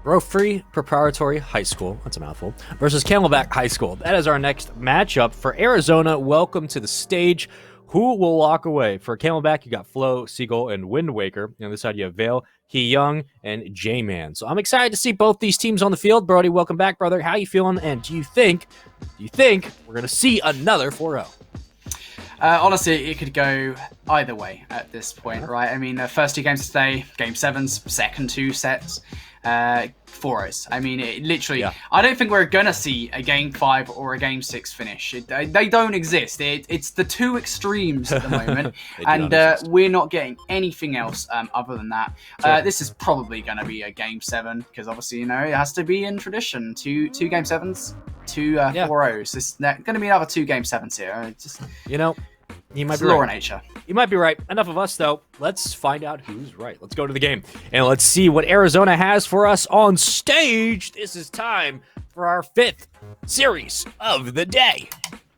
Brophy Preparatory High School, that's a mouthful, versus Camelback High School. That is our next matchup for Arizona. Welcome to the stage. Who will walk away? For Camelback, you got Flo, Seagull, and Wind Waker. On this side, you have Vale, He Young, and J-Man. So I'm excited to see both these teams on the field. Brody, welcome back, brother. How you feeling? And do you think we're going to see another 4-0? Honestly, it could go either way at this point, right? I mean, the first two games today, game sevens, second two sets, 4-0s. I mean, it literally, yeah. I don't think we're going to see a game 5 or a game 6 finish. They don't exist. It's the two extremes at the moment, and we're not getting anything else other than that. Sure. This is probably going to be a game 7, because obviously, you know, it has to be in tradition. Two game 7s, two 4-0s. There's going to be another 2 game 7s here. It's just, you know, you might be law right. of nature. You might be right. Enough of us, though. Let's find out who's right. Let's go to the game, and let's see what Arizona has for us on stage. This is time for our 5th series of the day.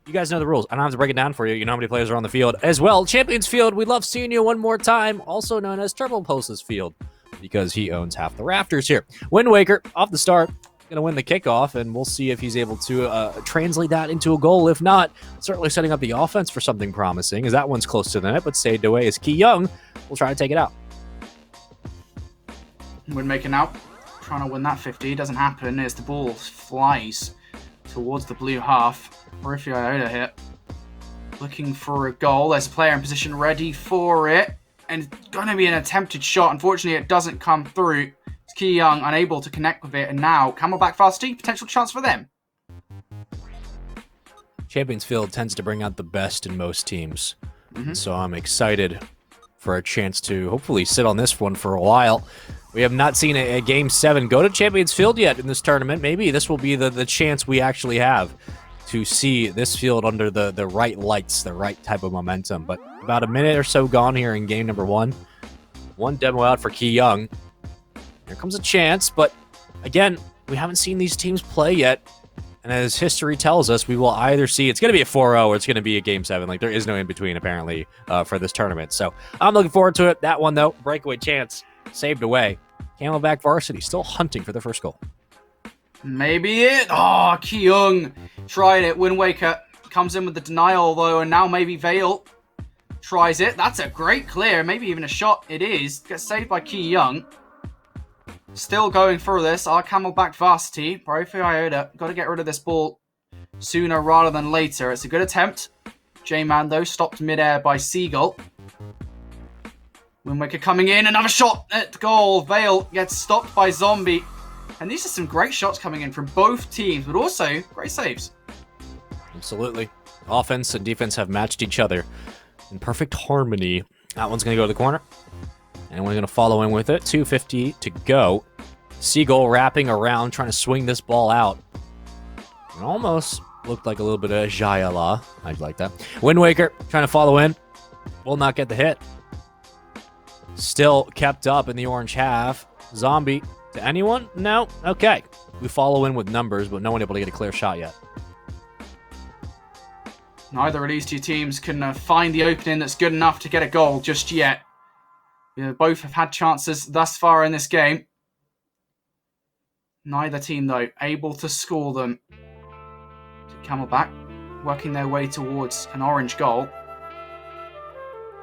You guys know the rules. I don't have to break it down for you. You know how many players are on the field as well. Champions Field, we love seeing you one more time, also known as Turbo Pulse's Field, because he owns half the rafters here. Wind Waker, off the start, going to win the kickoff, and we'll see if he's able to translate that into a goal. If not, certainly setting up the offense for something promising, as that one's close to the net, but stayed away as Ki Young will try to take it out. Wind making out, trying to win that 50. Doesn't happen as the ball flies towards the blue half. Brophy AIA here, looking for a goal. There's a player in position ready for it, and it's going to be an attempted shot. Unfortunately, it doesn't come through. Ki Young unable to connect with it, and now Camelback Varsity, potential chance for them. Champions Field tends to bring out the best in most teams, so I'm excited for a chance to hopefully sit on this one for a while. We have not seen a Game 7 go to Champions Field yet in this tournament. Maybe this will be the chance we actually have to see this field under the right lights, the right type of momentum. But about a minute or so gone here in game number 1. One demo out for Ki Young. Here comes a chance, but again, we haven't seen these teams play yet. And as history tells us, we will either see it's going to be a 4-0 or it's going to be a Game 7. Like, there is no in-between, apparently, for this tournament. So I'm looking forward to it. That one, though, breakaway chance, saved away. Camelback Varsity still hunting for the first goal. Maybe it. Oh, Ki Young tried it. Wind Waker comes in with the denial, though, and now maybe Vale tries it. That's a great clear, maybe even a shot. It is. Gets saved by Ki Young. Still going through this, our Camelback Varsity. Brophy AIA, got to get rid of this ball sooner rather than later. It's a good attempt. J-Man, though, stopped midair by Seagull. Wind Waker coming in, another shot at goal. Vale gets stopped by Zombie. And these are some great shots coming in from both teams, but also great saves. Absolutely. Offense and defense have matched each other in perfect harmony. That one's going to go to the corner. And we're going to follow in with it. 2:50 to go. Seagull wrapping around, trying to swing this ball out. It almost looked like a little bit of Jayala. I'd like that. Wind Waker trying to follow in. Will not get the hit. Still kept up in the orange half. Zombie to anyone? No? Okay. We follow in with numbers, but no one able to get a clear shot yet. Neither of these two teams can find the opening that's good enough to get a goal just yet. Both have had chances thus far in this game. Neither team, though, able to score them. Camelback working their way towards an orange goal.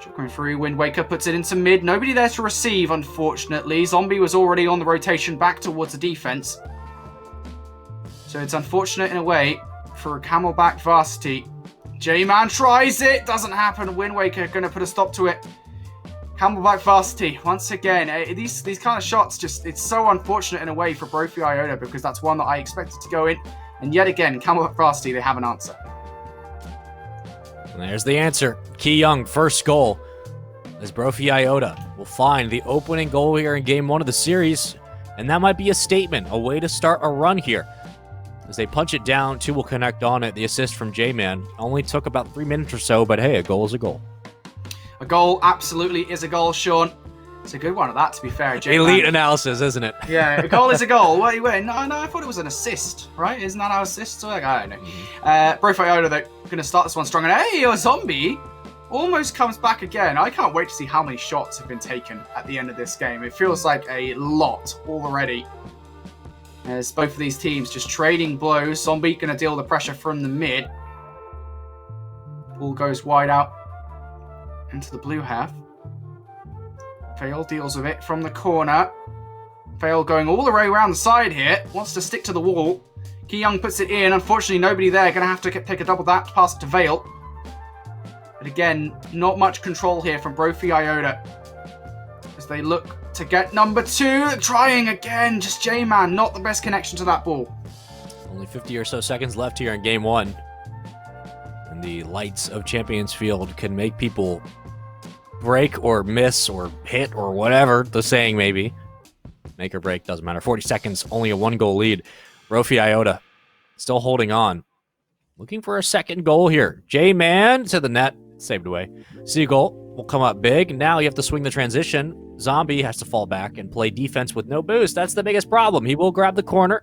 Shot going through. Wind Waker puts it into mid. Nobody there to receive, unfortunately. Zombie was already on the rotation back towards the defense. So it's unfortunate in a way for Camelback Varsity. J-Man tries it. Doesn't happen. Wind Waker going to put a stop to it. Camelback Varsity, once again, these kind of shots, it's so unfortunate in a way for Brophy AIA, because that's one that I expected to go in. And yet again, Camelback Varsity, they have an answer. And there's the answer. Ki Young, first goal, as Brophy AIA will find the opening goal here in game 1 of the series. And that might be a statement, a way to start a run here. As they punch it down, 2 will connect on it. The assist from J-Man only took about 3 minutes or so, but hey, a goal is a goal. A goal absolutely is a goal, Sean. It's a good one at that, to be fair. J-Man. Elite analysis, isn't it? Yeah, a goal is a goal. Wait, no, I thought it was an assist, right? Isn't that how assists work? I don't know. Brophy AIA, though, going to start this one strong. And hey, a Zombie almost comes back again. I can't wait to see how many shots have been taken at the end of this game. It feels like a lot already. As both of these teams just trading blows. Zombie going to deal the pressure from the mid. Ball goes wide out into the blue half. Vale deals with it from the corner. Vale going all the way around the side here. Wants to stick to the wall. Ki Young puts it in. Unfortunately, nobody there. Going to have to pick a double that to pass it to Vale. But again, not much control here from Brophy Iota. As they look to get number 2. Trying again. Just J-Man. Not the best connection to that ball. Only 50 or so seconds left here in game 1. And the lights of Champions Field can make people break or miss or hit or whatever the saying may be. Make or break, doesn't matter. 40 seconds, only a 1-goal lead. Brophy Iota still holding on. Looking for a second goal here. J-Man to the net. Saved away. Seagull will come up big. Now you have to swing the transition. Zombie has to fall back and play defense with no boost. That's the biggest problem. He will grab the corner.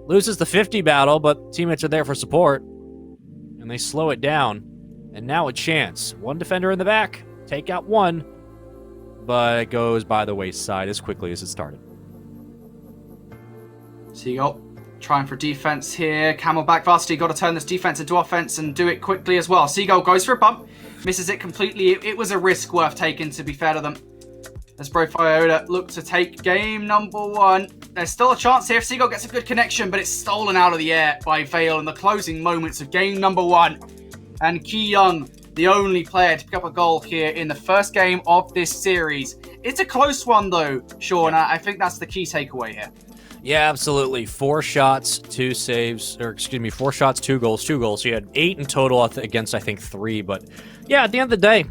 Loses the 50 battle, but teammates are there for support. And they slow it down. And now a chance. One defender in the back. Take out one. But it goes by the wayside as quickly as it started. Seagull trying for defense here. Camelback Varsity got to turn this defense into offense and do it quickly as well. Seagull goes for a bump. Misses it completely. It was a risk worth taking, to be fair to them. As Brophy Iota look to take game number 1. There's still a chance here if Seagull gets a good connection, but it's stolen out of the air by Vale in the closing moments of game number 1. And Ki Young, the only player to pick up a goal here in the first game of this series. It's a close one though, Sean. I think that's the key takeaway here. Yeah, absolutely. 4 shots, 2 saves, or excuse me, 4 shots, 2 goals, 2 goals. So you had 8 in total against, I think, 3. But yeah, at the end of the day,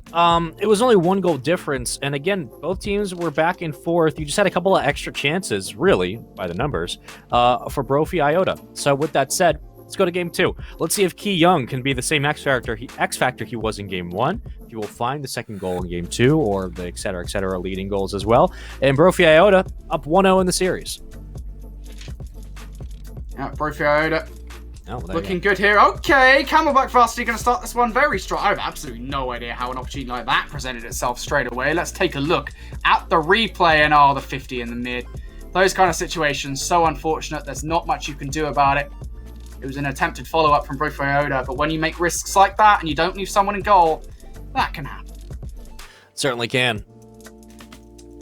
it was only 1 goal difference. And again, both teams were back and forth. You just had a couple of extra chances, really, by the numbers, for Brophy Iota. So with that said, let's go to game 2. Let's see if Ki Young can be the same X factor he was in game 1. If he will find the second goal in game 2, or the et cetera, leading goals as well. And Brophy Iota up 1-0 in the series. Yeah, Brophy Iota Oh, looking good here. Okay, Camelback Varsity going to start this one very strong. I have absolutely no idea how an opportunity like that presented itself straight away. Let's take a look at the replay and the 50 in the mid. Those kind of situations, so unfortunate. There's not much you can do about it. It was an attempted follow-up from Brophy Iota, but when you make risks like that and you don't leave someone in goal, that can happen. Certainly can.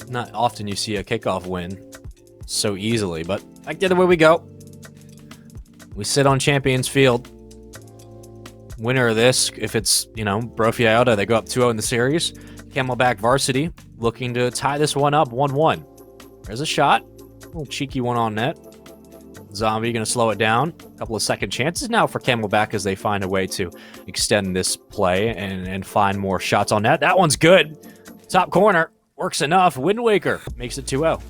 Not often you see a kickoff win so easily, but back the other way we go. We sit on Champions Field. Winner of this, if it's, Brophy Iota, they go up 2-0 in the series. Camelback Varsity looking to tie this one up 1-1. There's a shot. A little cheeky one on net. Zombie going to slow it down. A couple of second chances now for Camelback as they find a way to extend this play and find more shots on net. That one's good. Top corner. Works enough. Wind Waker makes it 2-0.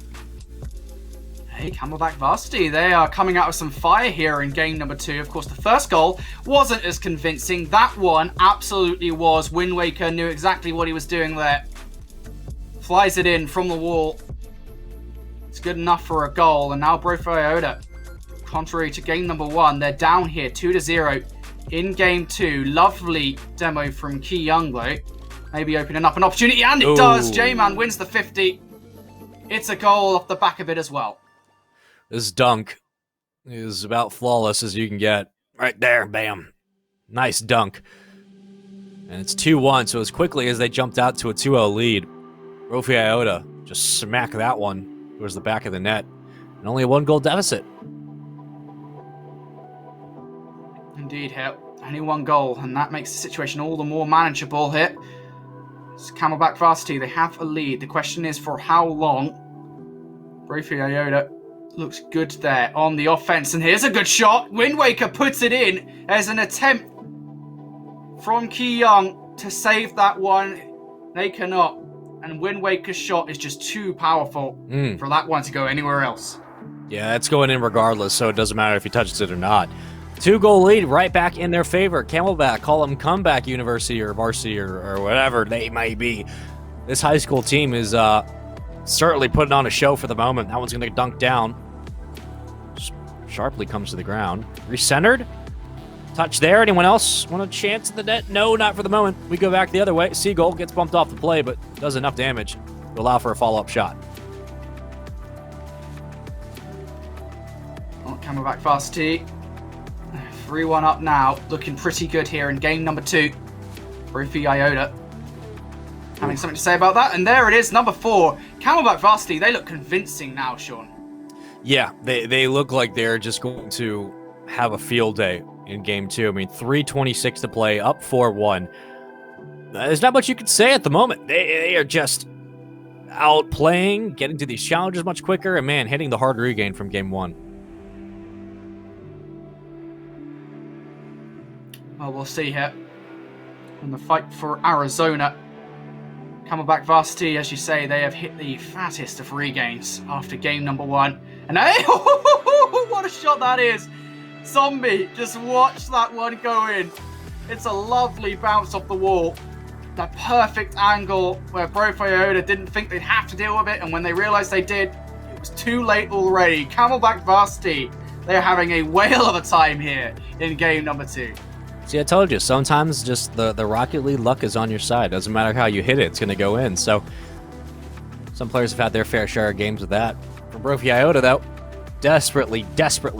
Hey, Camelback Varsity, they are coming out with some fire here in game number 2. Of course, the first goal wasn't as convincing. That one absolutely was. Wind Waker knew exactly what he was doing there. Flies it in from the wall. It's good enough for a goal. And now Brophy Iota, contrary to game number 1, they're down here 2-0 in game 2. Lovely demo from Ki Young, though. Maybe opening up an opportunity, and it does. J-Man wins the 50. It's a goal off the back of it as well. This dunk is about flawless as you can get. Right there, bam. Nice dunk. And it's 2-1, so as quickly as they jumped out to a 2-0 lead, Brophy Iota just smack that one towards the back of the net. And only a 1-goal deficit. Indeed, here. Only 1 goal, and that makes the situation all the more manageable here. It's Camelback Varsity, they have a lead. The question is for how long? Brophy Iota looks good there on the offense, and here's a good shot. Wind Waker puts it in as an attempt from Ki Young to save that one. They cannot, and Wind Waker's shot is just too powerful for that one to go anywhere else. Yeah, it's going in regardless, so it doesn't matter if he touches it or not. 2-goal lead right back in their favor. Camelback, call them comeback university or varsity or whatever they may be. This high school team is certainly putting on a show for the moment. That one's going to dunk down. Sharply comes to the ground. Recentered. Touch there. Anyone else want a chance at the net? No, not for the moment. We go back the other way. Seagull gets bumped off the play, but does enough damage to allow for a follow-up shot. Camelback Varsity. 3-1 up now. Looking pretty good here in game number 2. Brophy Iota having something to say about that. And there it is, number 4. Camelback Varsity, they look convincing now, Sean. Yeah, they look like they're just going to have a field day in game 2. I mean, 3:26 to play, up 4-1. There's not much you could say at the moment. They are just outplaying, getting to these challenges much quicker, and man, hitting the hard regain from game 1. Well, we'll see here. In the fight for Arizona, Camelback Varsity, as you say, they have hit the fattest of regains after game number 1. And hey, what a shot that is! Zombie, just watch that one go in. It's a lovely bounce off the wall. That perfect angle where Brophy Iota didn't think they'd have to deal with it, and when they realized they did, it was too late already. Camelback Varsity, they're having a whale of a time here in game number 2. See, I told you, sometimes just the Rocket League luck is on your side. Doesn't matter how you hit it, it's going to go in. So, some players have had their fair share of games with that. For Brophy Iota, though, desperately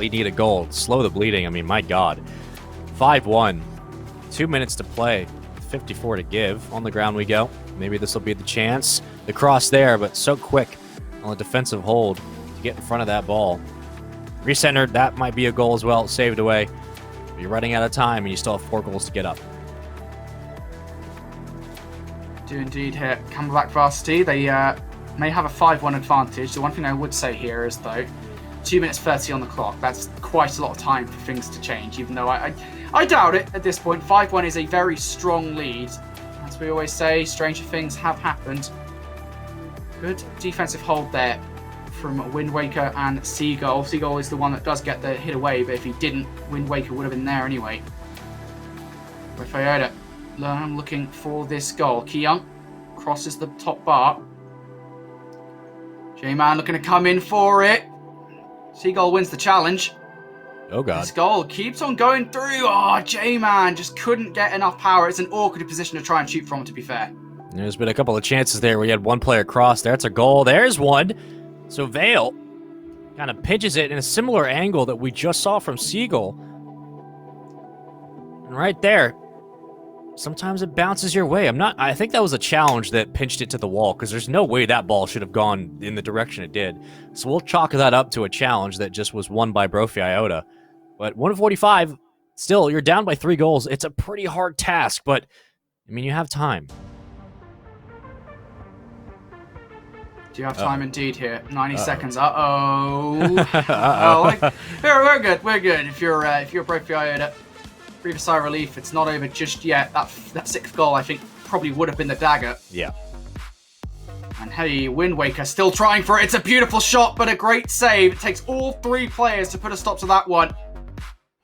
need a goal. Slow the bleeding, I mean, my God. 5-1. 2 minutes to play. 54 to give. On the ground we go. Maybe this will be the chance. The cross there, but so quick on the defensive hold to get in front of that ball. Recentered, that might be a goal as well. Saved away. You're running out of time, and you still have 4 goals to get up. Do indeed hit Camelback Varsity. They may have a 5-1 advantage. The one thing I would say here is, though, 2 minutes 30 on the clock. That's quite a lot of time for things to change, even though I doubt it at this point. 5-1 is a very strong lead. As we always say, stranger things have happened. Good defensive hold there from Wind Waker and Seagull. Seagull is the one that does get the hit away, but if he didn't, Wind Waker would have been there anyway. With Iota looking for this goal. Keyoung crosses the top bar. J-Man looking to come in for it. Seagull wins the challenge. Oh, God. This goal keeps on going through. Oh, J-Man just couldn't get enough power. It's an awkward position to try and shoot from, to be fair. There's been a couple of chances there where you had one player cross. That's a goal. There's one. So Vale kind of pitches it in a similar angle that we just saw from Seagull. And right there, sometimes it bounces your way. I think that was a challenge that pinched it to the wall, because there's no way that ball should have gone in the direction it did. So we'll chalk that up to a challenge that just was won by Brophy Iota. But 1:45, still, you're down by 3 goals. It's a pretty hard task, but, I mean, you have time. Do you have time indeed here? 90 seconds. Uh-oh. We're good. We're good. If you're Brophy Iota, breathe a sigh of relief. It's not over just yet. That 6th goal, I think, probably would have been the dagger. Yeah. And hey, Wind Waker still trying for it. It's a beautiful shot, but a great save. It takes all 3 players to put a stop to that one.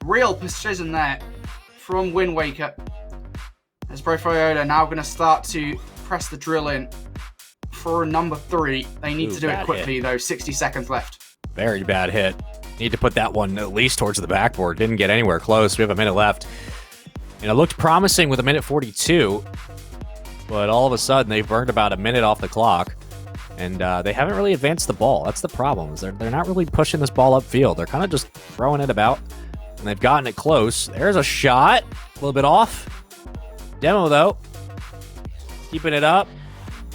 Real precision there from Wind Waker. As Brophy Iota now going to start to press the drill in for number 3. They need to do it quickly, though. 60 seconds left. Very bad hit. Need to put that one at least towards the backboard. Didn't get anywhere close. We have a minute left. And it looked promising with a minute 42. But all of a sudden, they burned about a minute off the clock. And they haven't really advanced the ball. That's the problem. They're not really pushing this ball upfield. They're kind of just throwing it about. And they've gotten it close. There's a shot. A little bit off. Demo, though. Keeping it up.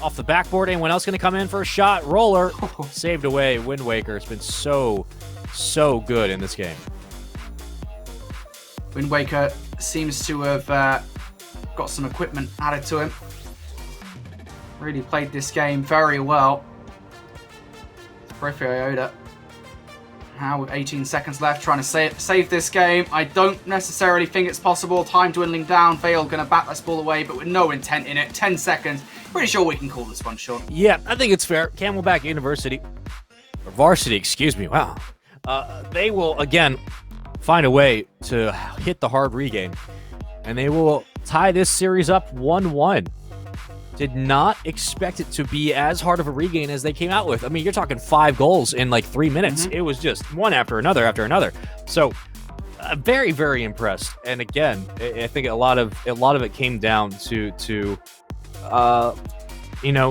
Off the backboard. Anyone else going to come in for a shot? Roller. Saved away. Wind Waker has been so good in this game. Wind Waker seems to have got some equipment added to him. Really played this game very well. Brophy Iota now with 18 seconds left, trying to save this game. I don't necessarily think it's possible. Time dwindling down. Vale going to bat this ball away, but with no intent in it. 10 seconds. Pretty sure we can call this one, Sean. Yeah, I think it's fair. Camelback University, or Varsity, excuse me. Wow. They will, again, find a way to hit the hard regain, and they will tie this series up 1-1. Did not expect it to be as hard of a regain as they came out with. I mean, you're talking 5 goals in like 3 minutes. It was just one after another after another. So, very, very impressed. And again, I think a lot of it came down to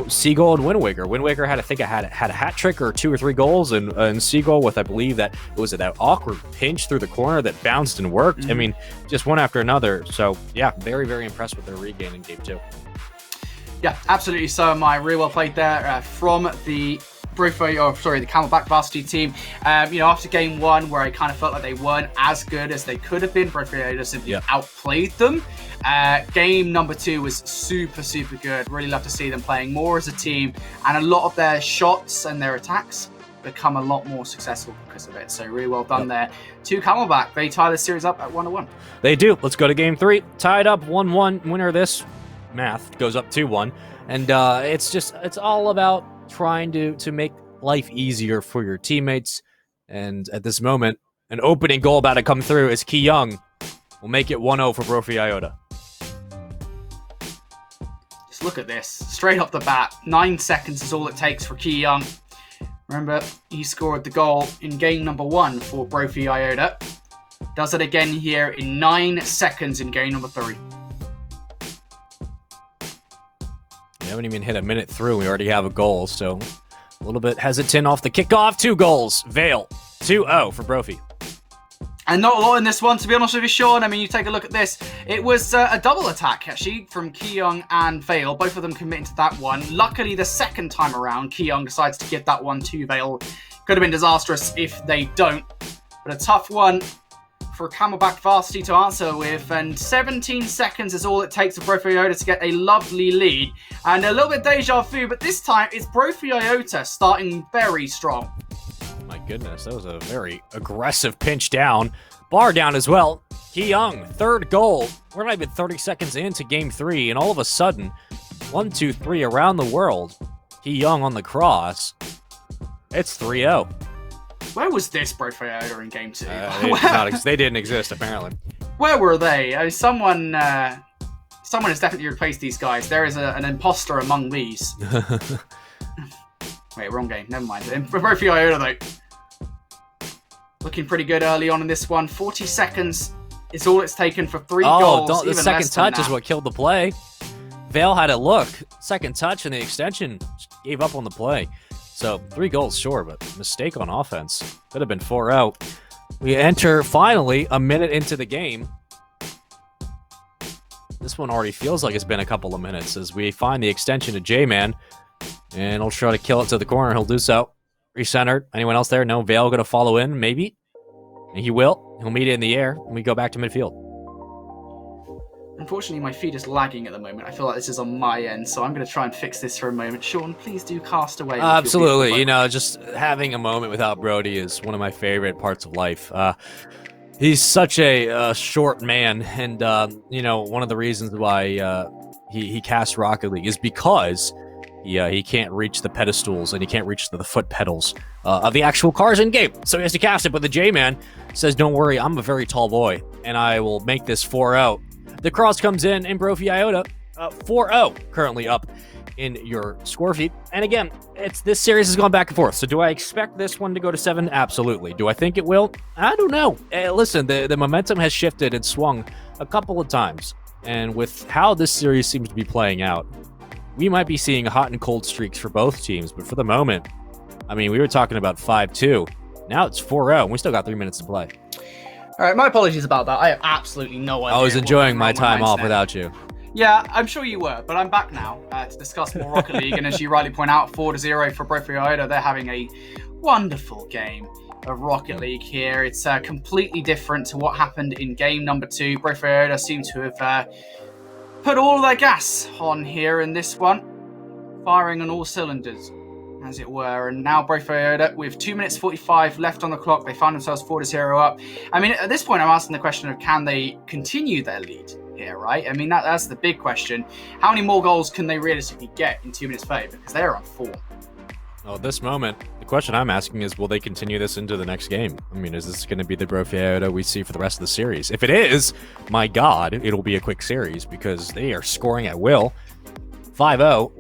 Seagull and Wind Waker. Wind Waker had a hat trick or 2 or 3 goals, and Seagull with, I believe, that awkward pinch through the corner that bounced and worked. I mean, just one after another. So yeah, very, very impressed with their regain in game 2. Yeah, absolutely. So am I. Really well played there from the the Camelback varsity team. After game 1, where I kind of felt like they weren't as good as they could have been, Brophy simply outplayed them. Game number 2 was super, super good. Really love to see them playing more as a team, and a lot of their shots and their attacks become a lot more successful because of it. So really well done there to Camelback. They tie the series up at 1-1. They do. Let's go to game 3. Tied up 1-1. Winner of this math goes up 2-1, and it's all about trying to make life easier for your teammates. And at this moment, an opening goal about to come through as Ki Young will make it 1-0 for Brophy Iota. Just look at this. Straight off the bat, 9 seconds is all it takes for Ki Young. Remember, he scored the goal in game number 1 for Brophy Iota. Does it again here in 9 seconds in game number 3. We haven't even hit a minute through. We already have a goal, so a little bit hesitant off the kickoff. 2 goals. Vale, 2-0 for Brophy. And not a lot in this one, to be honest with you, Sean. I mean, you take a look at this. It was a double attack, actually, from Ki Young and Vale. Both of them committing to that one. Luckily, the second time around, Ki Young decides to give that one to Vale. Could have been disastrous if they don't. But a tough one for Camelback varsity to answer with, and 17 seconds is all it takes for Brophy Iota to get a lovely lead. And a little bit deja vu, but this time it's Brophy Iota starting very strong. My goodness, that was a very aggressive pinch down. Bar down as well. Ki Young, 3rd goal. We're not even 30 seconds into game 3, and all of a sudden, 1, 2, 3 around the world. Ki Young on the cross. It's 3-0. Where was this Brophy Iota in game 2? They didn't exist, apparently. Where were they? I mean, someone has definitely replaced these guys. There is an imposter among these. Wait, wrong game. Never mind. Brophy Iota, though. Looking pretty good early on in this one. 40 seconds is all it's taken for 3 goals. The second touch is what killed the play. Vale had a look. Second touch, and the extension gave up on the play. So 3 goals, sure, but mistake on offense. Could have been 4-0. We enter, finally, a minute into the game. This one already feels like it's been a couple of minutes as we find the extension to J-Man. And he'll try to kill it to the corner. He'll do so. Recentered. Anyone else there? No. Vale going to follow in, maybe. And he will. He'll meet it in the air, and we go back to midfield. Unfortunately, my feed is lagging at the moment. I feel like this is on my end, so I'm going to try and fix this for a moment. Sean, please do cast away. Absolutely. Just having a moment without Brody is one of my favorite parts of life. He's such a short man, and, one of the reasons why he casts Rocket League is because he can't reach the pedestals and he can't reach the foot pedals of the actual cars in game. So he has to cast it, but the J-Man says, don't worry, I'm a very tall boy, and I will make this 4-0. The cross comes in, and Brophy Iota, 4-0, currently up in your score feed. And again, this series has gone back and forth. So do I expect this one to go to 7? Absolutely. Do I think it will? I don't know. Listen, the momentum has shifted and swung a couple of times. And with how this series seems to be playing out, we might be seeing hot and cold streaks for both teams. But for the moment, I mean, we were talking about 5-2. Now it's 4-0, and we still got 3 minutes to play. All right, my apologies about that. I have absolutely no idea. I was enjoying my time off without you. Yeah, I'm sure you were, but I'm back now to discuss more Rocket League. And as you rightly point out, 4-0 for Brophy Iota. They're having a wonderful game of Rocket League here. It's completely different to what happened in game number 2. Brophy Iota seem to have put all their gas on here in this one, firing on all cylinders, as it were. And now Brophy Iota, with 2 minutes 45 left on the clock, they find themselves 4-0 up. I mean, at this point, I'm asking the question of, can they continue their lead here, right? I mean, that's the big question. How many more goals can they realistically get in 2 minutes 5? Because they're on 4. Well, at this moment, the question I'm asking is, will they continue this into the next game? I mean, is this going to be the Brophy Iota we see for the rest of the series? If it is, my God, it'll be a quick series because they are scoring at will. 5-0.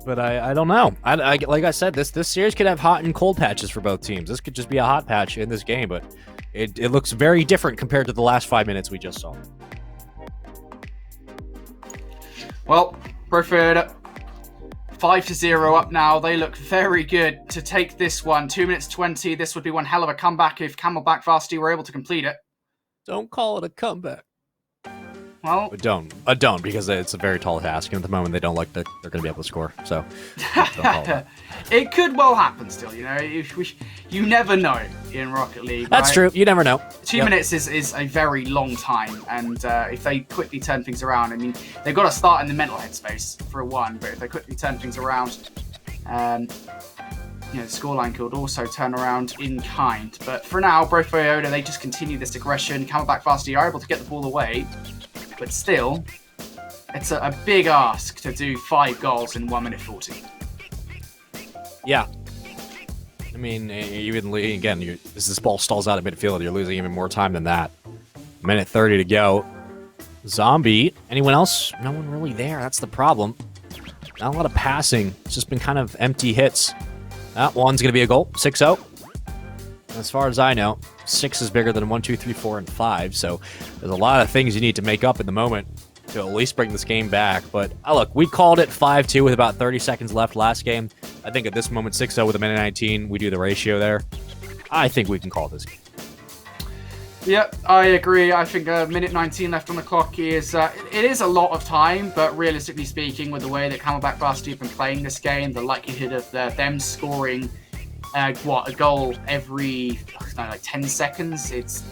But I don't know. Like I said, this series could have hot and cold patches for both teams. This could just be a hot patch in this game, but it looks very different compared to the last 5 minutes we just saw. Well, Brophy Iota 5-0 up now. They look very good to take this one. 2 minutes 20. This would be one hell of a comeback if Camelback Varsity were able to complete it. Don't call it a comeback. Well, Don't because it's a very tall task, and at the moment they don't like that they're going to be able to score. So don't call it. It could well happen still. You know, you never know in Rocket League. That's right? true. You never know. 2 minutes is a very long time, and if they quickly turn things around, I mean, they've got to start in the mental headspace for a one. But if they quickly turn things around, the scoreline could also turn around in kind. But for now, Brophy AIA, they just continue this aggression. Camelback Varsity are able to get the ball away. But still, it's a big ask to do 5 goals in 1 minute 40. Yeah. I mean, even again, as this ball stalls out at midfield, you're losing even more time than that. Minute 30 to go. Zombie. Anyone else? No one really there. That's the problem. Not a lot of passing. It's just been kind of empty hits. That one's going to be a goal. 6-0. As far as I know, 6 is bigger than 1, 2, 3, 4, and 5. So there's a lot of things you need to make up in the moment to at least bring this game back. But look, we called it 5-2 with about 30 seconds left last game. I think at this moment, 6-0 with a minute 19, we do the ratio there. I think we can call this game. Yep, I agree. I think a minute 19 left on the clock is it is a lot of time, but realistically speaking, with the way that Camelback Varsity have been playing this game, the likelihood of them scoring a goal every 10 seconds, it's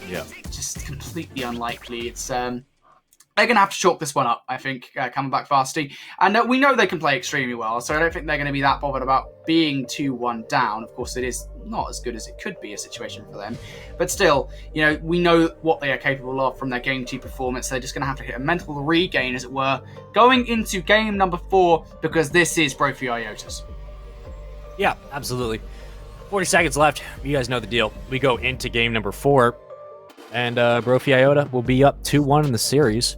just completely unlikely. It's they're going to have to chalk this one up, I think, Camelback Varsity. And we know they can play extremely well, so I don't think they're going to be that bothered about being 2-1 down. Of course, it is not as good as it could be a situation for them. But still, we know what they are capable of from their Game 2 performance. They're just going to have to hit a mental regain, as it were, going into game number 4, because this is Brophy AIA's. Yeah, absolutely. 40 seconds left. You guys know the deal. We go into game number 4, and Brophy AIA will be up 2-1 in the series,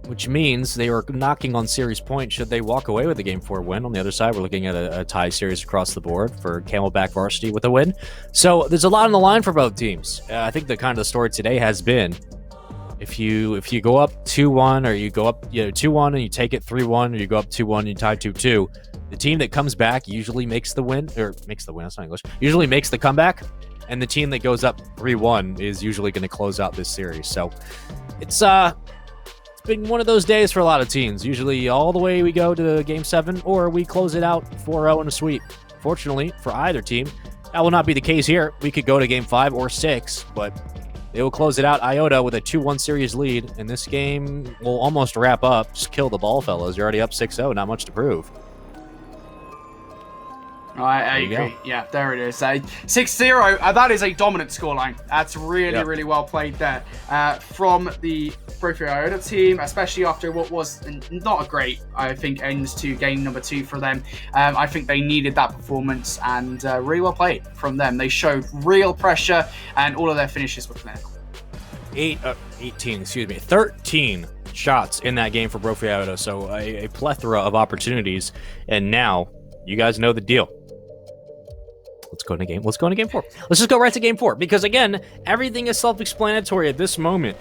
which means they are knocking on series point should they walk away with the game 4 win. On the other side, we're looking at a tie series across the board for Camelback Varsity with a win. So there's a lot on the line for both teams. I think the kind of the story today has been, if you go up 2-1, or you go up 2-1 and you take it 3-1, or you go up 2-1 and you tie 2-2, the team that comes back usually makes the win, that's not English, usually makes the comeback, and the team that goes up 3-1 is usually going to close out this series. So it's been one of those days for a lot of teams. Usually all the way we go to game 7, or we close it out 4-0 in a sweep. Fortunately for either team, that will not be the case here. We could go to game 5 or 6, but they will close it out AIA with a 2-1 series lead, and this game will almost wrap up. Just kill the ball, fellas. You're already up 6-0, not much to prove. I agree. Yeah, there it is. 6-0. That is a dominant scoreline. That's really well played there from the Brophy AIA team, especially after what was not a great, I think, ends to game number 2 for them. I think they needed that performance, and really well played from them. They showed real pressure, and all of their finishes were clinical. 13 shots in that game for Brophy AIA, so a plethora of opportunities, and now you guys know the deal. Let's go into game 4. Let's just go right to game 4, because again, everything is self-explanatory at this moment.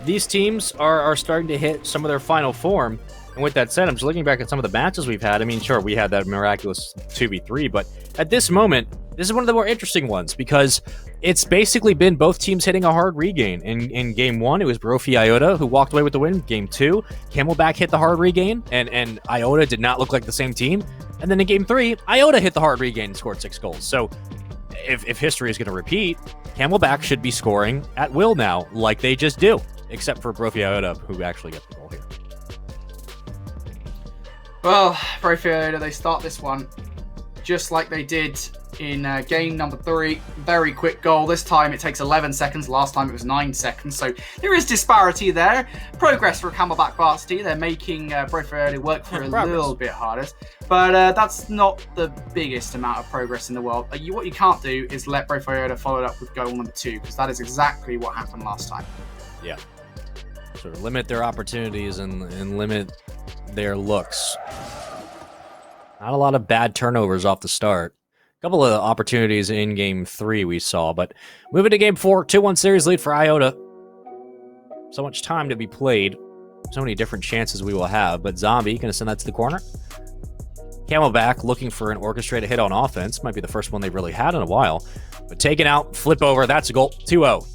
These teams are starting to hit some of their final form, and with that said, I'm just looking back at some of the matches we've had. I mean, sure, we had that miraculous 2v3, but at this moment, this is one of the more interesting ones, because it's basically been both teams hitting a hard regain. In game 1, it was Brophy AIA who walked away with the win. Game 2, Camelback hit the hard regain, and AIA did not look like the same team. And then in game 3, AIA hit the hard regain and scored 6 goals. So if history is going to repeat, Camelback should be scoring at will now, like they just do, except for Brophy AIA, who actually got the goal here. Well, Brophy AIA, they start this one just like they did in game number 3. Very quick goal. This time it takes 11 seconds. Last time it was 9 seconds. So there is disparity there. Progress for Camelback Varsity. They're making Brophy AIA work for a little bit harder. But that's not the biggest amount of progress in the world. What you can't do is let Brophy AIA follow it up with goal number 2, because that is exactly what happened last time. Yeah. Sort of limit their opportunities and limit their looks. Not a lot of bad turnovers off the start. A couple of opportunities in game 3 we saw, but moving to game 4, 2-1 series lead for AIA. So much time to be played. So many different chances we will have, but Zombie going to send that to the corner. Camelback looking for an orchestrated hit on offense. Might be the first one they've really had in a while. But taken out, flip over, that's a goal, 2-0.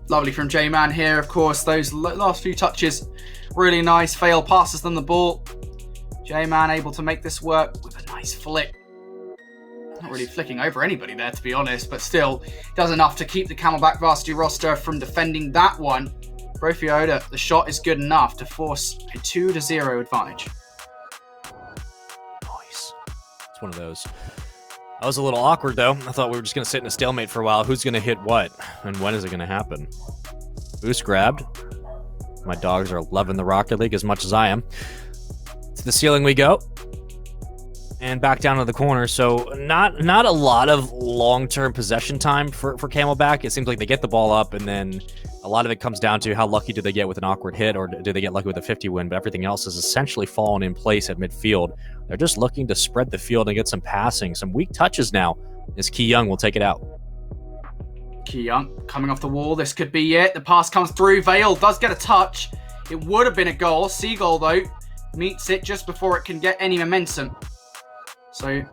Lovely from J-Man here, of course. Those last few touches, really nice. Fail passes them the ball. J-Man able to make this work with a nice flick. Not really flicking over anybody there, to be honest, but still does enough to keep the Camelback varsity roster from defending that one. Brophy Oda, the shot is good enough to force a 2-0 advantage. Nice. It's one of those. That was a little awkward, though. I thought we were just going to sit in a stalemate for a while. Who's going to hit what? And when is it going to happen? Boost grabbed. My dogs are loving the Rocket League as much as I am. To the ceiling we go. And back down to the corner. So not a lot of long-term possession time for Camelback. It seems like they get the ball up, and then a lot of it comes down to how lucky do they get with an awkward hit, or do they get lucky with a 50 win, but everything else is essentially fallen in place at midfield. They're just looking to spread the field and get some passing, some weak touches now, as Key Young will take it out. Key Young coming off the wall. This could be it. The pass comes through. Vale does get a touch. It would have been a goal. Seagull, though, meets it just before it can get any momentum. So,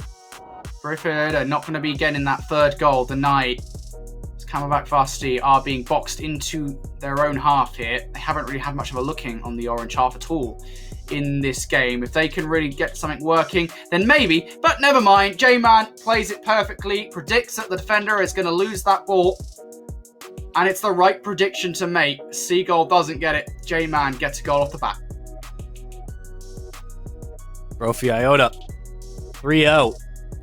Brophy not going to be getting that third goal tonight. Camelback varsity are being boxed into their own half here. They haven't really had much of a looking on the orange half at all in this game. If they can really get something working, then maybe. But never mind. J-Man plays it perfectly, predicts that the defender is going to lose that ball. And it's the right prediction to make. Seagull doesn't get it. J-Man gets a goal off the bat. Brophy Iota, 3-0.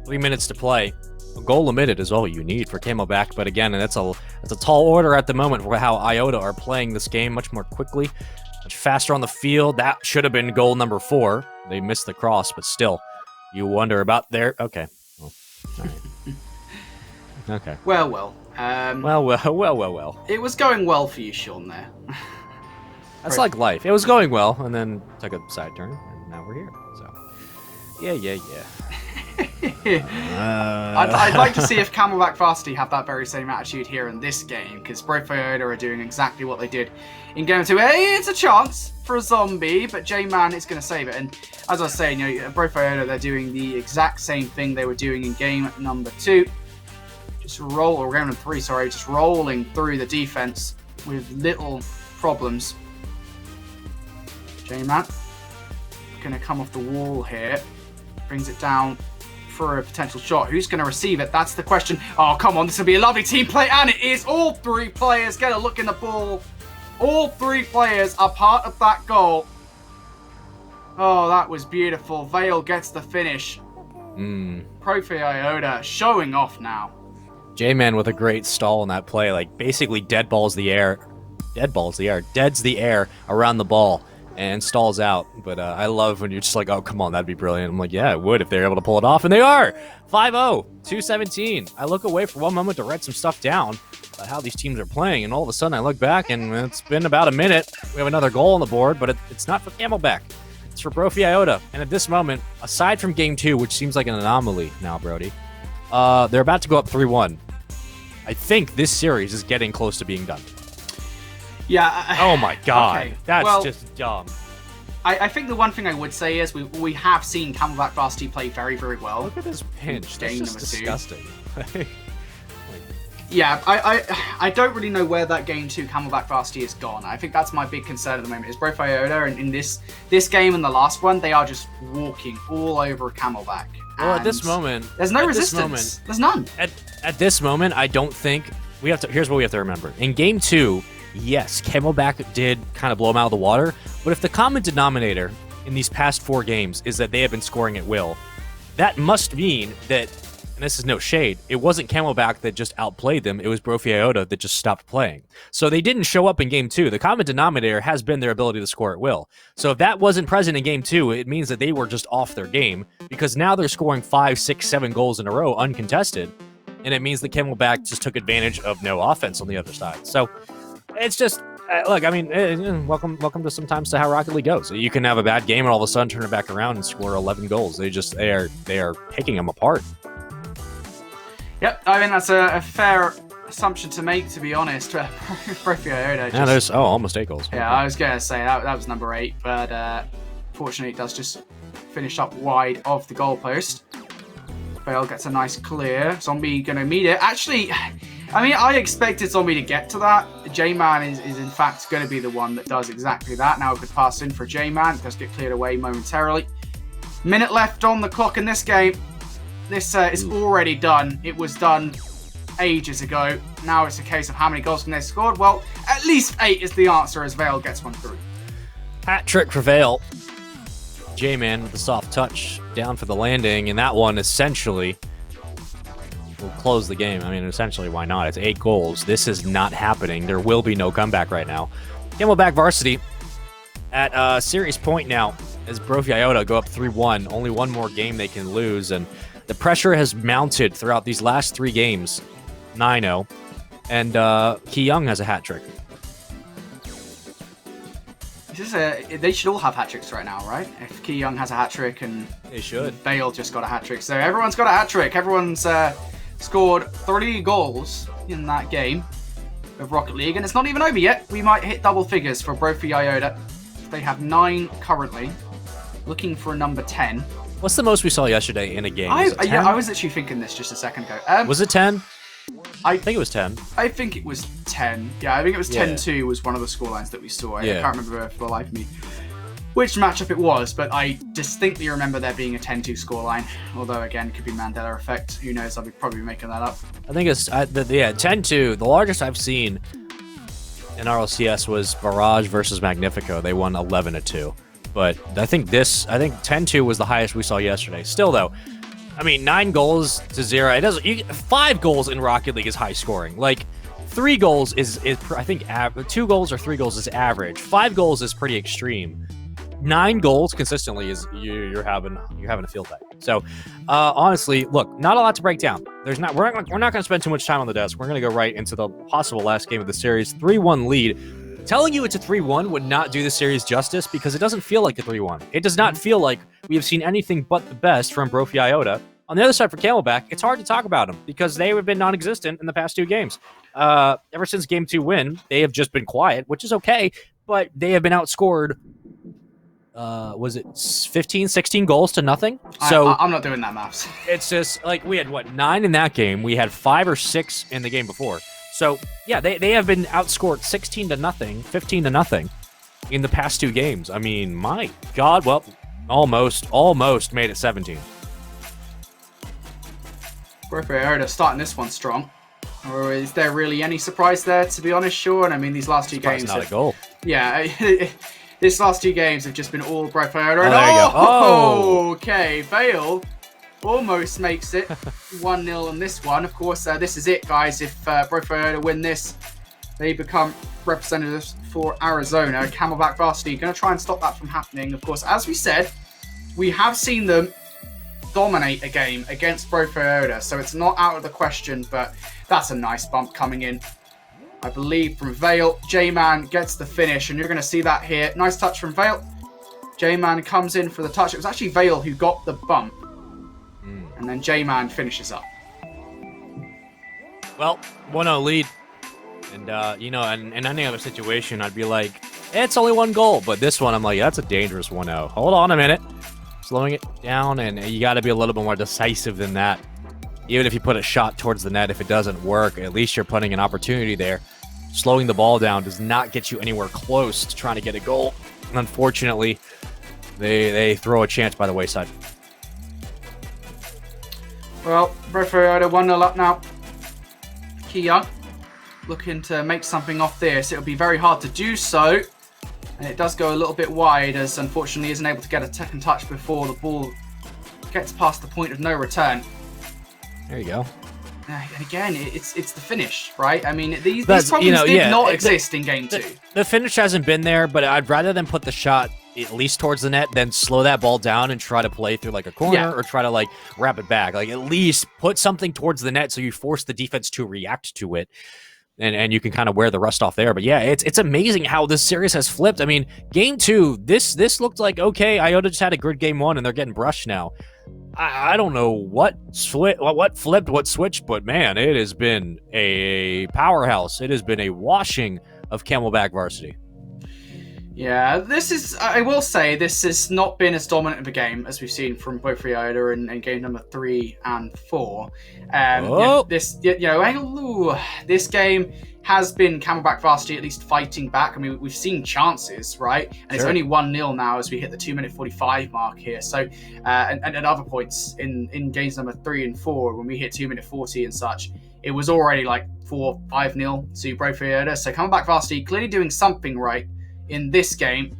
3 minutes to play. A goal limited is all you need for Camelback, but again, that's a tall order at the moment for how Iota are playing this game much more quickly, much faster on the field. That should have been goal number 4. They missed the cross, but still, you wonder about their... Okay. Well, all right. Okay. Well. Well. It was going well for you, Sean, there. That's like life. It was going well, and then took a side turn, and now we're here. So, yeah. I'd like to see if Camelback varsity have that very same attitude here in this game, because Brophy are doing exactly what they did in game 2. Hey, it's a chance for a zombie, but J-Man is going to save it. And as I was saying, Brophy they're doing the exact same thing they were doing in game number 2. Game number 3, sorry, just rolling through the defense with little problems. J-Man going to come off the wall here, brings it down for a potential shot. Who's going to receive it? That's the question. Oh, come on. This will be a lovely team play. And it is. All 3 players get a look in the ball. All 3 players are part of that goal. Oh, that was beautiful. Vale gets the finish. Brophy Iota showing off now. J-Man with a great stall in that play. Like, basically deads the air around the ball and stalls out. But I love when you're just like, oh, come on, that'd be brilliant. I'm like, yeah, it would if they're able to pull it off. And they are! 5-0, 2:17. I look away for one moment to write some stuff down about how these teams are playing, and all of a sudden I look back, and it's been about a minute. We have another goal on the board, but it's not for Camelback. It's for Brophy Iota. And at this moment, aside from Game 2, which seems like an anomaly now, Brody, they're about to go up 3-1. I think this series is getting close to being done. Yeah. Oh my god. Okay. That's just dumb. I think the one thing I would say is we have seen Camelback varsity play very, very well. Look at this pinch. That's just disgusting. Yeah, I don't really know where that game 2 Camelback varsity is gone. I think that's my big concern at the moment. Is Brophy Iota in this game and the last one, they are just walking all over Camelback. Well, at this moment, there's no resistance. There's none. At this moment, I don't think we have to. Here's what we have to remember: in Game 2, yes, Camelback did kind of blow them out of the water. But if the common denominator in these past 4 games is that they have been scoring at will, that must mean that, and this is no shade, it wasn't Camelback that just outplayed them. It was Brophy Iota that just stopped playing. So they didn't show up in Game 2. The common denominator has been their ability to score at will. So if that wasn't present in Game 2, it means that they were just off their game, because now they're scoring 5, 6, 7 goals in a row uncontested, and it means that Camelback just took advantage of no offense on the other side. So it's just... look, I mean, welcome to sometimes to how Rocket League goes. You can have a bad game and all of a sudden turn it back around and score 11 goals. They are picking them apart. Yep, I mean that's a fair assumption to make, to be honest. Brophy Iota. Yeah, there's almost 8 goals. Yeah, I was gonna say that was number 8, but fortunately it does just finish up wide of the goalpost. Vale gets a nice clear. Zombie going to meet it. Actually, I mean, I expected Zombie to get to that. J-Man is in fact going to be the one that does exactly that. Now a good pass in for J-Man. It does get cleared away momentarily. Minute left on the clock in this game. This is already done. It was done ages ago. Now it's a case of how many goals can they score? Well, at least 8 is the answer as Vale gets one through. Hat trick for Vale. J-Man with the soft touch down for the landing, and that one essentially will close the game. I mean, essentially, why not? It's 8 goals. This is not happening. There will be no comeback right now. Camelback varsity at a serious point now as Brophy IOTA go up 3-1. Only one more game they can lose, and the pressure has mounted throughout these last 3 games. 9-0, and Ki Young has a hat trick. They should all have hat tricks right now, right? If Ki Young has a hat trick and They should. Vale just got a hat trick, so everyone's got a hat trick. Everyone's scored 3 goals in that game of Rocket League, and it's not even over yet. We might hit double figures for Brophy IOTA. They have 9 currently, looking for a number 10. What's the most we saw yesterday in a game? I was actually thinking this just a second ago. Was it 10? I think it was 10. I think it was 10. Yeah, I think it was 10-2 was one of the scorelines that we saw. I can't remember for the life of me which matchup it was, but I distinctly remember there being a 10-2 scoreline. Although, again, it could be Mandela effect. Who knows? I'll be probably making that up. I think it's 10-2. The largest I've seen in RLCS was Barrage versus Magnifico. They won 11-2. But I think 10-2 was the highest we saw yesterday. Still, though, I mean, 9 goals to 0. It doesn't. 5 goals in Rocket League is high scoring. Like 3 goals is I think 2 goals or 3 goals is average. 5 goals is pretty extreme. 9 goals consistently is you're having a field day. So honestly, look, not a lot to break down. We're not going to spend too much time on the desk. We're going to go right into the possible last game of the series. 3-1 lead. Telling you it's a 3-1 would not do the series justice because it doesn't feel like a 3-1. It does not feel like we have seen anything but the best from Brophy IOTA. On the other side for Camelback, it's hard to talk about them because they have been non-existent in the past 2 games. Ever since Game 2 win, they have just been quiet, which is okay, but they have been outscored, was it 15, 16 goals to nothing? So I'm not doing that maths. It's just, like, we had, 9 in that game. We had 5 or 6 in the game before. So, yeah, they have been outscored 16-0, 15-0 in the past 2 games. I mean, my God, well, almost made it 17. Brophy IOTA starting this one strong. Or is there really any surprise there, to be honest, Sean? I mean, these last 2 games... not a goal. Yeah, these last 2 games have just been all Brophy IOTA. Oh, there you go. Oh! Okay, Vale almost makes it 1-0 on this one. Of course, this is it, guys. If Brophy IOTA win this, they become representatives for Arizona. Camelback varsity going to try and stop that from happening. Of course, as we said, we have seen them dominate a game against Brophy IOTA, so it's not out of the question, but that's a nice bump coming in, I believe, from Vale. J-Man gets the finish, and you're going to see that here. Nice touch from Vale. J-Man comes in for the touch. It was actually Vale who got the bump. And then J-Man finishes up. Well, 1-0 lead. And, in any other situation, I'd be like, it's only 1 goal. But this one, I'm like, that's a dangerous 1-0. Hold on a minute. Slowing it down, and you got to be a little bit more decisive than that. Even if you put a shot towards the net, if it doesn't work, at least you're putting an opportunity there. Slowing the ball down does not get you anywhere close to trying to get a goal. And unfortunately, they throw a chance by the wayside. Well, Brophy IOTA 1-0 up now. Ki Young looking to make something off this. It'll be very hard to do so. And it does go a little bit wide, as unfortunately isn't able to get a second touch before the ball gets past the point of no return. There you go. And again, it's the finish, right? I mean, these problems did not exist in Game 2. The finish hasn't been there, but I'd rather than put the shot at least towards the net than slow that ball down and try to play through like a corner or try to wrap it back. Like, at least put something towards the net so you force the defense to react to it. And you can kind of wear the rust off there. But yeah, it's amazing how this series has flipped. I mean, Game 2, this looked like, okay, IOTA just had a good Game 1 and they're getting brushed now. I don't know what flipped, what switched, but man, it has been a powerhouse. It has been a washing of Camelback varsity. Yeah, this is, I will say, this has not been as dominant of a game as we've seen from both Iota in game number 3 and 4. This game has been Camelback Varsity at least fighting back. I mean, we've seen chances, right? And It's only 1-0 now as we hit the 2-minute 45 mark here. So, and at other points in games number 3 and 4, when we hit 2-minute 40 and such, it was already like 4-5-0 to Brophy Iota. So Camelback Varsity clearly doing something right in this game.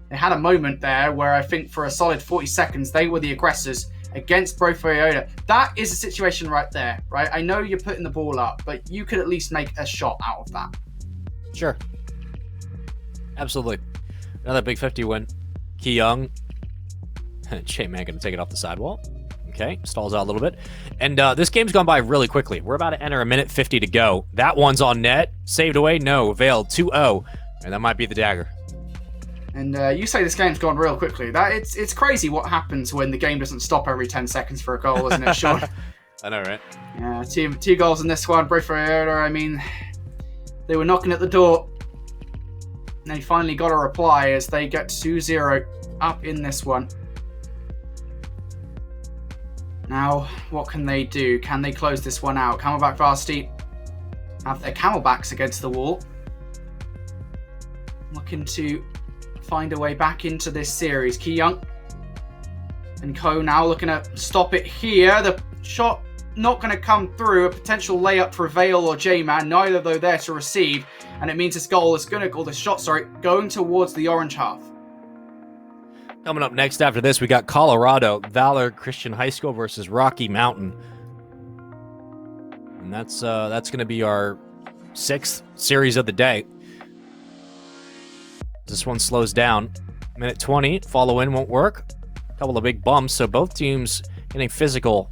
They had a moment there where I think for a solid 40 seconds they were the aggressors against Brophy Iota. That is a situation right there, right? I know you're putting the ball up, but you could at least make a shot out of that. Sure. Absolutely. Another big 50 win. Ki Young. J-Man going to take it off the sidewall. Okay, stalls out a little bit. And this game's gone by really quickly. We're about to enter a minute 50 to go. That one's on net. Saved away? No. Veiled 2-0. And that might be the dagger. And you say this game's gone real quickly. It's crazy what happens when the game doesn't stop every 10 seconds for a goal, isn't it, Sean? I know, right? Yeah, two goals in this one. Brophy Iota, I mean, they were knocking at the door. And they finally got a reply as they get 2-0 up in this one. Now, what can they do? Can they close this one out? Camelback Varsity have their Camelbacks against the wall. Looking to find a way back into this series. Ki Young and Co now looking to stop it here. The shot not going to come through. A potential layup for Veil or J-Man. Neither though there to receive. And it means this goal is going to, or the shot, sorry, going towards the orange half. Coming up next after this, we got Colorado, Valor Christian High School versus Rocky Mountain. And that's going to be our 6th series of the day. This one slows down. Minute 20, follow in won't work. A couple of big bumps, so both teams getting physical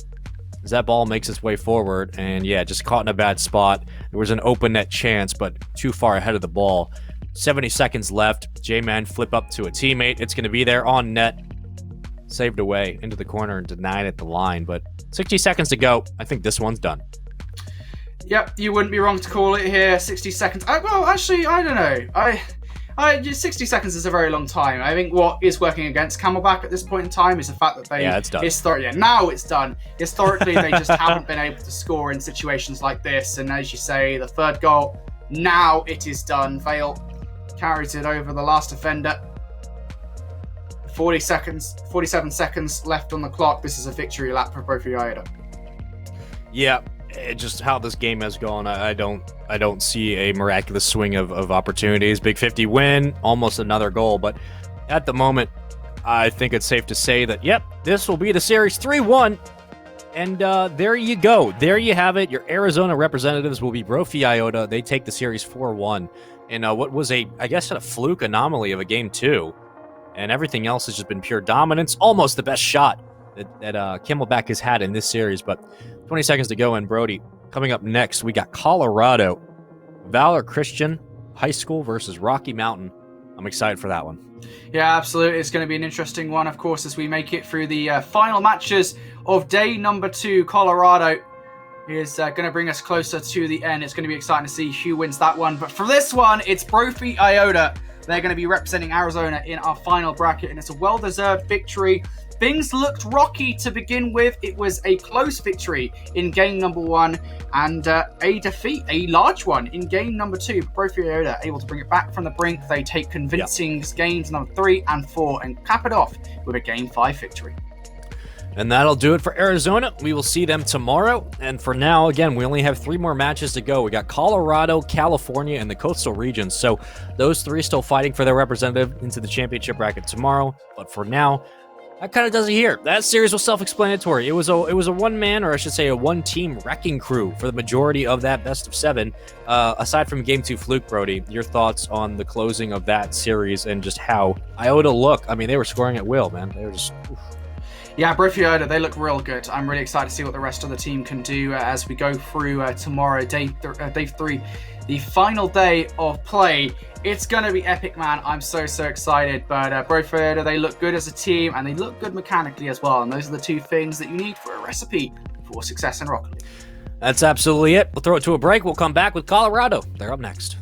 as that ball makes its way forward. And yeah, just caught in a bad spot. There was an open net chance, but too far ahead of the ball. 70 seconds left. J-Man flip up to a teammate. It's going to be there on net. Saved away into the corner and denied at the line. But 60 seconds to go. I think this one's done. Yep, you wouldn't be wrong to call it here. 60 seconds. Well, actually, I don't know. 60 seconds is a very long time. I think what is working against Camelback at this point in time is the fact that they... Yeah, it's done. Now it's done. Historically, they just haven't been able to score in situations like this. And as you say, the third goal, now it is done. Vale carries it over the last defender. 47 seconds left on the clock. This is a victory lap for Brophy Iota. Yeah, just how this game has gone, I don't see a miraculous swing of opportunities. Big 50 win, almost another goal, but at the moment, I think it's safe to say that, yep, this will be the series 3-1. And there you go. There you have it. Your Arizona representatives will be Brophy Iota. They take the series 4-1. And what was a fluke anomaly of a game 2. And everything else has just been pure dominance. Almost the best shot that Camelback has had in this series. But 20 seconds to go, and Brody. Coming up next, we got Colorado, Valor Christian High School versus Rocky Mountain. I'm excited for that one. Yeah, absolutely. It's going to be an interesting one, of course, as we make it through the final matches of day number 2. Colorado is going to bring us closer to the end. It's going to be exciting to see who wins that one. But for this one, it's Brophy Iota. They're going to be representing Arizona in our final bracket, and it's a well-deserved victory. Things looked rocky to begin with. It was a close victory in game number 1 and a defeat, a large one, in game number 2. Brophy Iota able to bring it back from the brink. They take convincing games number 3 and 4 and cap it off with a game 5 victory. And that'll do it for Arizona. We will see them tomorrow. And for now, again, we only have 3 more matches to go. We got Colorado, California, and the coastal regions. So those 3 still fighting for their representative into the championship bracket tomorrow. But for now, that kind of does it here. That series was self-explanatory. It was a one-man, or I should say a one-team wrecking crew for the majority of that best of 7. Aside from Game 2 fluke, Brody, your thoughts on the closing of that series and just how Iota look? I mean, they were scoring at will, man. They were just... Oof. Yeah, Brophy Iota, they look real good. I'm really excited to see what the rest of the team can do as we go through tomorrow, day 3, the final day of play. It's going to be epic, man. I'm so excited. But Brophy Iota, they look good as a team, and they look good mechanically as well. And those are the 2 things that you need for a recipe for success in Rocket League. That's absolutely it. We'll throw it to a break. We'll come back with Colorado. They're up next.